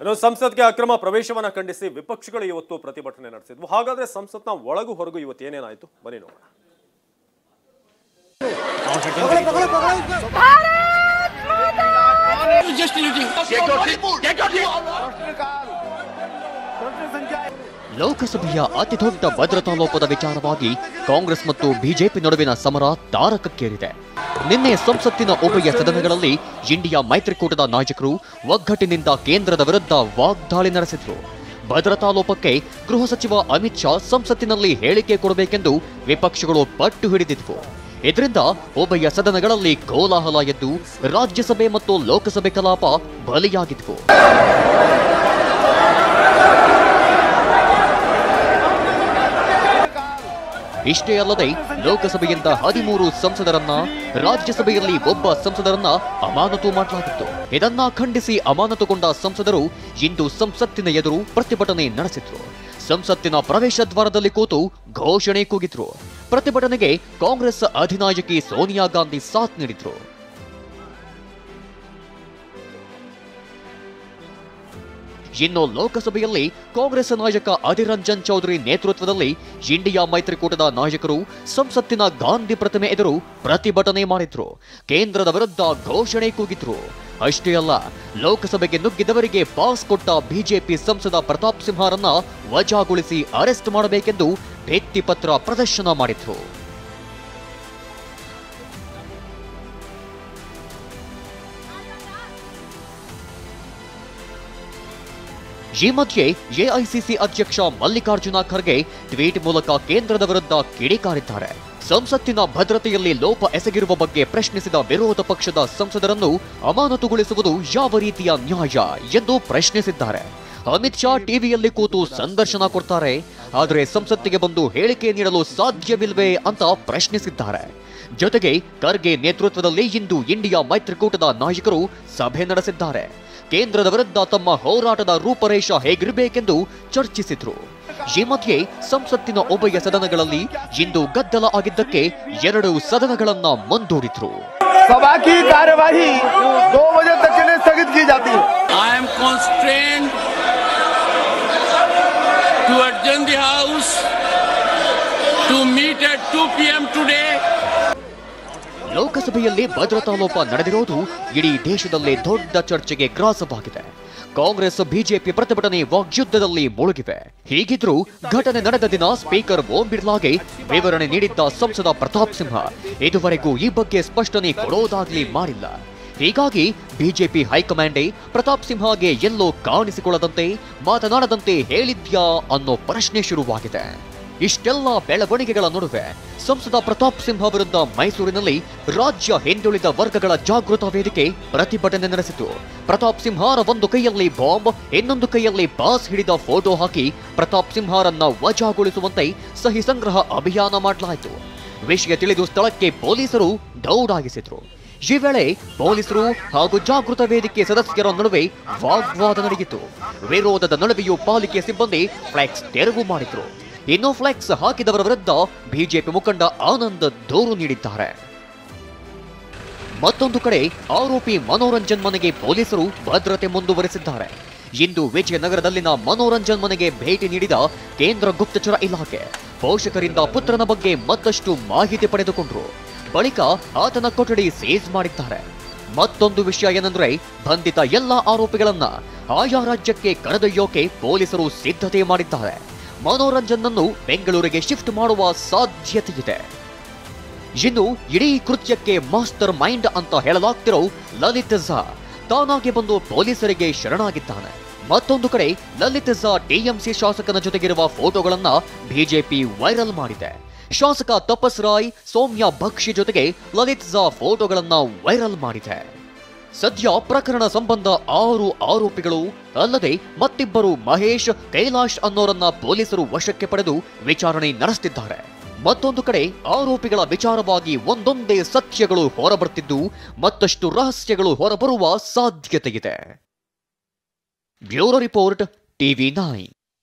ಇನ್ನು ಸಂಸತ್ಗೆ ಅಕ್ರಮ ಪ್ರವೇಶವನ್ನ ಖಂಡಿಸಿ ವಿಪಕ್ಷಗಳು ಇವತ್ತು ಪ್ರತಿಭಟನೆ ನಡೆಸಿದ್ವು. ಹಾಗಾದ್ರೆ ಸಂಸತ್ನ ಒಳಗು ಹೊರಗು ಇವತ್ತು ಏನೇನಾಯಿತು ಬನ್ನಿ ನೋಡೋಣ. ಲೋಕಸಭೆಯ ಅತಿದೊಡ್ಡ ಭದ್ರತಾ ಲೋಪದ ವಿಚಾರವಾಗಿ ಕಾಂಗ್ರೆಸ್ ಮತ್ತು ಬಿಜೆಪಿ ನಡುವಿನ ಸಮರ ತಾರಕಕ್ಕೇರಿದೆ. ನಿನ್ನೆ ಸಂಸತ್ತಿನ ಉಭಯ ಸದನಗಳಲ್ಲಿ ಇಂಡಿಯಾ ಮೈತ್ರಿಕೂಟದ ನಾಯಕರು ಒಗ್ಗಟ್ಟಿನಿಂದ ಕೇಂದ್ರದ ವಿರುದ್ಧ ವಾಗ್ದಾಳಿ ನಡೆಸಿದ್ರು. ಭದ್ರತಾ ಲೋಪಕ್ಕೆ ಗೃಹ ಸಚಿವ ಅಮಿತ್ ಶಾ ಸಂಸತ್ತಿನಲ್ಲಿ ಹೇಳಿಕೆ ಕೊಡಬೇಕೆಂದು ವಿಪಕ್ಷಗಳು ಪಟ್ಟು ಹಿಡಿದಿದ್ವು. ಇದರಿಂದ ಉಭಯ ಸದನಗಳಲ್ಲಿ ಕೋಲಾಹಲ ಎದ್ದು ರಾಜ್ಯಸಭೆ ಮತ್ತು ಲೋಕಸಭೆ ಕಲಾಪ ಬಲಿಯಾಗಿದ್ವು. ಇಷ್ಟೇ ಅಲ್ಲದೆ ಲೋಕಸಭೆಯಿಂದ 13 ಸಂಸದರನ್ನ, ರಾಜ್ಯಸಭೆಯಲ್ಲಿ ಒಬ್ಬ ಸಂಸದರನ್ನ ಅಮಾನತು ಮಾಡಲಾಗಿತ್ತು. ಇದನ್ನ ಖಂಡಿಸಿ ಅಮಾನತುಗೊಂಡ ಸಂಸದರು ಇಂದು ಸಂಸತ್ತಿನ ಎದುರು ಪ್ರತಿಭಟನೆ ನಡೆಸಿದ್ರು. ಸಂಸತ್ತಿನ ಪ್ರವೇಶ ದ್ವಾರದಲ್ಲಿ ಕೂತು ಘೋಷಣೆ ಕೂಗಿದ್ರು. ಪ್ರತಿಭಟನೆಗೆ ಕಾಂಗ್ರೆಸ್ ಅಧಿನಾಯಕಿ ಸೋನಿಯಾ ಗಾಂಧಿ ಸಾಥ್ ನೀಡಿದ್ರು. ಇನ್ನು ಲೋಕಸಭೆಯಲ್ಲಿ ಕಾಂಗ್ರೆಸ್ ನಾಯಕ ಅಧೀರ್ ರಂಜನ್ ಚೌಧರಿ ನೇತೃತ್ವದಲ್ಲಿ ಇಂಡಿಯಾ ಮೈತ್ರಿಕೂಟದ ನಾಯಕರು ಸಂಸತ್ತಿನ ಗಾಂಧಿ ಪ್ರತಿಮೆ ಎದುರು ಪ್ರತಿಭಟನೆ ಮಾಡಿದ್ರು. ಕೇಂದ್ರದ ವಿರುದ್ಧ ಘೋಷಣೆ ಕೂಗಿದ್ರು. ಅಷ್ಟೇ ಅಲ್ಲ, ಲೋಕಸಭೆಗೆ ನುಗ್ಗಿದವರಿಗೆ ಪಾಸ್ ಕೊಟ್ಟ ಬಿಜೆಪಿ ಸಂಸದ ಪ್ರತಾಪ್ ಸಿಂಹರನ್ನ ವಜಾಗೊಳಿಸಿ ಅರೆಸ್ಟ್ ಮಾಡಬೇಕೆಂದು ಭಿತ್ತಿಪತ್ರ ಪ್ರದರ್ಶನ ಮಾಡಿದ್ರು. ಈ ಮಧ್ಯೆ ಎಐಸಿಸಿ ಅಧ್ಯಕ್ಷ ಮಲ್ಲಿಕಾರ್ಜುನ ಖರ್ಗೆ ಟ್ವೀಟ್ ಮೂಲಕ ಕೇಂದ್ರದ ವಿರುದ್ಧ ಕಿಡಿಕಾರಿದ್ದಾರೆ. ಸಂಸತ್ತಿನ ಭದ್ರತೆಯಲ್ಲಿ ಲೋಪ ಎಸಗಿರುವ ಬಗ್ಗೆ ಪ್ರಶ್ನಿಸಿದ ವಿರೋಧ ಪಕ್ಷದ ಸಂಸದರನ್ನು ಅಮಾನತುಗೊಳಿಸುವುದು ಯಾವ ರೀತಿಯ ನ್ಯಾಯ ಎಂದು ಪ್ರಶ್ನಿಸಿದ್ದಾರೆ. ಅಮಿತ್ ಶಾ ಟಿವಿಯಲ್ಲಿ ಕೂತು ಸಂದರ್ಶನ ಕೊಡ್ತಾರೆ, ಆದರೆ ಸಂಸತ್ತಿಗೆ ಬಂದು ಹೇಳಿಕೆ ನೀಡಲು ಸಾಧ್ಯವಿಲ್ವೇ ಅಂತ ಪ್ರಶ್ನಿಸಿದ್ದಾರೆ. ಜೊತೆಗೆ ಖರ್ಗೆ ನೇತೃತ್ವದಲ್ಲಿ ಇಂದು ಇಂಡಿಯಾ ಮೈತ್ರಿಕೂಟದ ನಾಯಕರು ಸಭೆ ನಡೆಸಿದ್ದಾರೆ. ಕೇಂದ್ರದ ವಿರುದ್ಧ ತಮ್ಮ ಹೋರಾಟದ ರೂಪರೇಷ ಹೇಗಿರಬೇಕೆಂದು ಚರ್ಚಿಸಿದ್ರು. ಈ ಮಧ್ಯೆ ಸಂಸತ್ತಿನ ಉಭಯ ಸದನಗಳಲ್ಲಿ ಇಂದು ಗದ್ದಲ ಆಗಿದ್ದಕ್ಕೆ 2 ಸದನಗಳನ್ನ ಮುಂದೂಡಿದ್ರು. सभा की कार्यवाही 2 बजे तक के लिए स्थगित की जाती है. I am constrained to adjourn the house to meet at 2 p.m. today. ಲೋಕಸಭೆಯಲ್ಲಿ ಭದ್ರತಾ ಲೋಪ ನಡೆದಿರೋದು ಇಡೀ ದೇಶದಲ್ಲೇ ದೊಡ್ಡ ಚರ್ಚೆಗೆ ಗ್ರಾಸವಾಗಿದೆ. ಕಾಂಗ್ರೆಸ್ ಬಿಜೆಪಿ ಪ್ರತಿಭಟನೆ ವಾಗ್ಯುದ್ಧದಲ್ಲಿ ಮುಳುಗಿವೆ. ಹೀಗಿದ್ರೂ ಘಟನೆ ನಡೆದ ದಿನ ಸ್ಪೀಕರ್ ಓಂ ಬಿರ್ಲಾಗೆ ವಿವರಣೆ ನೀಡಿದ್ದ ಸಂಸದ ಪ್ರತಾಪ್ ಸಿಂಹ ಇದುವರೆಗೂ ಈ ಬಗ್ಗೆ ಸ್ಪಷ್ಟನೆ ಕೊಡೋದಾಗ್ಲಿ ಮಾಡಿಲ್ಲ. ಹೀಗಾಗಿ ಬಿಜೆಪಿ ಹೈಕಮಾಂಡೇ ಪ್ರತಾಪ್ ಸಿಂಹಗೆ ಎಲ್ಲೋ ಕಾಣಿಸಿಕೊಳ್ಳದಂತೆ, ಮಾತನಾಡದಂತೆ ಹೇಳಿದ್ಯಾ ಅನ್ನೋ ಪ್ರಶ್ನೆ ಶುರುವಾಗಿದೆ. ಇಷ್ಟೆಲ್ಲ ಬೆಳವಣಿಗೆಗಳ ನಡುವೆ ಸಂಸದ ಪ್ರತಾಪ್ ಸಿಂಹ ವಿರುದ್ಧ ಮೈಸೂರಿನಲ್ಲಿ ರಾಜ್ಯ ಹಿಂದುಳಿದ ವರ್ಗಗಳ ಜಾಗೃತ ವೇದಿಕೆ ಪ್ರತಿಭಟನೆ ನಡೆಸಿತು. ಪ್ರತಾಪ್ ಸಿಂಹರ ಒಂದು ಕೈಯಲ್ಲಿ ಬಾಂಬ್, ಇನ್ನೊಂದು ಕೈಯಲ್ಲಿ ಬಾಸ್ ಹಿಡಿದ ಫೋಟೋ ಹಾಕಿ ಪ್ರತಾಪ್ ಸಿಂಹರನ್ನ ವಜಾಗೊಳಿಸುವಂತೆ ಸಹಿ ಸಂಗ್ರಹ ಅಭಿಯಾನ ಮಾಡಲಾಯಿತು. ವಿಷಯ ತಿಳಿದು ಸ್ಥಳಕ್ಕೆ ಪೊಲೀಸರು ದೌಡಾಗಿಸಿದ್ರು. ಈ ವೇಳೆ ಪೊಲೀಸರು ಹಾಗೂ ಜಾಗೃತ ವೇದಿಕೆ ಸದಸ್ಯರ ನಡುವೆ ವಾಗ್ವಾದ ನಡೆಯಿತು. ವಿರೋಧದ ನಡುವೆಯೂ ಪಾಲಿಕೆ ಸಿಬ್ಬಂದಿ ಫ್ಲೆಕ್ಸ್ ತೆರವು ಮಾಡಿದ್ರು. ಇನ್ನು ಫ್ಲೆಕ್ಸ್ ಹಾಕಿದವರ ವಿರುದ್ಧ ಬಿಜೆಪಿ ಮುಖಂಡ ಆನಂದ್ ದೂರು ನೀಡಿದ್ದಾರೆ. ಮತ್ತೊಂದು ಕಡೆ ಆರೋಪಿ ಮನೋರಂಜನ್ ಮನೆಗೆ ಪೊಲೀಸರು ಭದ್ರತೆ ಮುಂದುವರೆಸಿದ್ದಾರೆ. ಇಂದು ವಿಜಯನಗರದಲ್ಲಿನ ಮನೋರಂಜನ್ ಮನೆಗೆ ಭೇಟಿ ನೀಡಿದ ಕೇಂದ್ರ ಗುಪ್ತಚರ ಇಲಾಖೆ ಪೋಷಕರಿಂದ ಪುತ್ರನ ಬಗ್ಗೆ ಮತ್ತಷ್ಟು ಮಾಹಿತಿ ಪಡೆದುಕೊಂಡ್ರು. ಬಳಿಕ ಆತನ ಕೊಠಡಿ ಸೀಜ್ ಮಾಡಿದ್ದಾರೆ. ಮತ್ತೊಂದು ವಿಷಯ ಏನಂದ್ರೆ, ಬಂಧಿತ ಎಲ್ಲ ಆರೋಪಿಗಳನ್ನ ಆಯಾ ರಾಜ್ಯಕ್ಕೆ ಕರೆದೊಯ್ಯೋಕೆ ಪೊಲೀಸರು ಸಿದ್ಧತೆ ಮಾಡಿದ್ದಾರೆ. ಮನೋರಂಜನ್ ಅನ್ನು ಬೆಂಗಳೂರಿಗೆ ಶಿಫ್ಟ್ ಮಾಡುವ ಸಾಧ್ಯತೆ ಇದೆ. ಇನ್ನು ಇಡೀ ಕೃತ್ಯಕ್ಕೆ ಮಾಸ್ಟರ್ ಮೈಂಡ್ ಅಂತ ಹೇಳಲಾಗ್ತಿರೋ ಲಲಿತ್ ಝಾ ತಾನಾಗಿ ಬಂದು ಪೊಲೀಸರಿಗೆ ಶರಣಾಗಿದ್ದಾನೆ. ಮತ್ತೊಂದು ಕಡೆ ಲಲಿತ್ ಝಾ ಟಿಎಂಸಿ ಶಾಸಕನ ಜೊತೆಗಿರುವ ಫೋಟೋಗಳನ್ನ ಬಿಜೆಪಿ ವೈರಲ್ ಮಾಡಿದೆ. ಶಾಸಕ ತಪಸ್ ರಾಯ್, ಸೌಮ್ಯ ಭಕ್ಷಿ ಜೊತೆಗೆ ಲಲಿತ್ ಝಾ ಫೋಟೋಗಳನ್ನ ವೈರಲ್ ಮಾಡಿದೆ. ಸದ್ಯ ಪ್ರಕರಣ ಸಂಬಂಧ 6 ಆರೋಪಿಗಳು ಅಲ್ಲದೆ ಮತ್ತಿಬ್ಬರು ಮಹೇಶ್, ಕೈಲಾಶ್ ಅನ್ನೋರನ್ನ ಪೊಲೀಸರು ವಶಕ್ಕೆ ಪಡೆದು ವಿಚಾರಣೆ ನಡೆಸುತ್ತಿದ್ದಾರೆ. ಮತ್ತೊಂದು ಕಡೆ ಆರೋಪಿಗಳ ವಿಚಾರವಾಗಿ ಒಂದೊಂದೇ ಸತ್ಯಗಳು ಹೊರಬರುತ್ತಿದ್ದು ಮತ್ತಷ್ಟು ರಹಸ್ಯಗಳು ಹೊರಬರುವ ಸಾಧ್ಯತೆ ಇದೆ. Bureau report, ಟಿವಿ9.